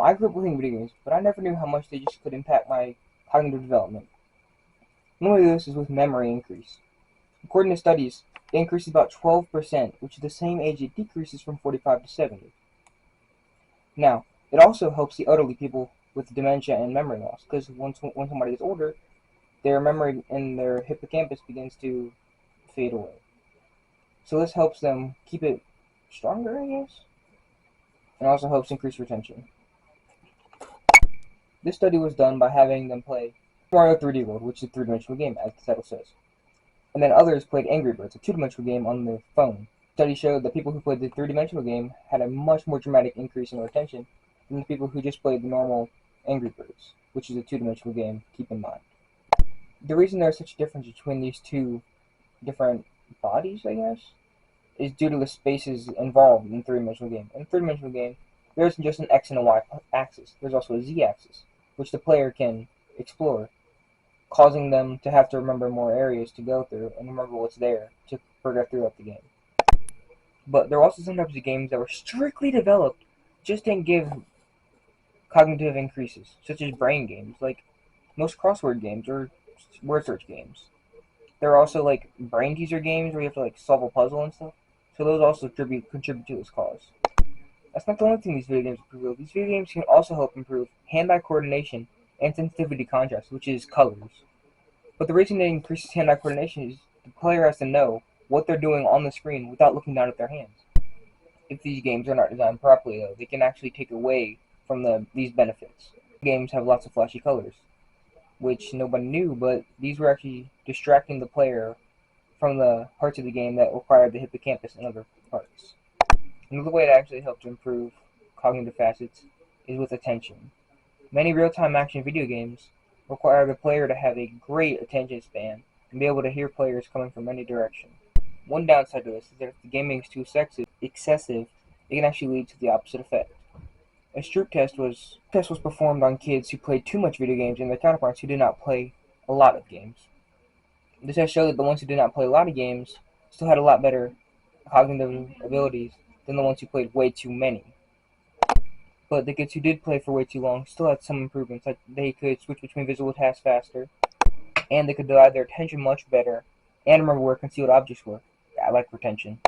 I grew up playing video games, but I never knew how much they just could impact my cognitive development. One way this is with memory increase. According to studies, it increases about 12%, which is the same age it decreases from 45 to 70. Now, it also helps the elderly people with dementia and memory loss, because when somebody gets older, their memory and their hippocampus begins to fade away. So this helps them keep it stronger, I guess, and also helps increase retention. This study was done by having them play Mario 3D World, which is a three-dimensional game, as the title says. And then others played Angry Birds, a two-dimensional game on their phone. The study showed that people who played the three-dimensional game had a much more dramatic increase in retention than the people who just played the normal Angry Birds, which is a two-dimensional game, keep in mind. The reason there's such a difference between these two different bodies, I guess, is due to the spaces involved in the three-dimensional game. In a three-dimensional game, there isn't just an X and a Y axis. There's also a Z axis, which the player can explore, causing them to have to remember more areas to go through and remember what's there to progress throughout the game. But there are also some types of games that were strictly developed just to give cognitive increases, such as brain games, like most crossword games or word search games. There are also like brain teaser games where you have to like solve a puzzle and stuff. So those also contribute to this cause. That's not the only thing these video games improve. These video games can also help improve hand-eye coordination and sensitivity contrast, which is colors. But the reason it increases hand-eye coordination is the player has to know what they're doing on the screen without looking down at their hands. If these games are not designed properly, though, they can actually take away from these benefits. Games have lots of flashy colors, which nobody knew, but these were actually distracting the player from the parts of the game that required the hippocampus and other parts. Another way to actually help to improve cognitive facets is with attention. Many real-time action video games require the player to have a great attention span and be able to hear players coming from any direction. One downside to this is that if the gaming is too excessive, it can actually lead to the opposite effect. A Stroop test was performed on kids who played too much video games and their counterparts who did not play a lot of games. This has showed that the ones who did not play a lot of games still had a lot better cognitive abilities than the ones who played way too many. But the kids who did play for way too long still had some improvements, like they could switch between visual tasks faster, and they could divide their attention much better, and remember where concealed objects were. I like retention.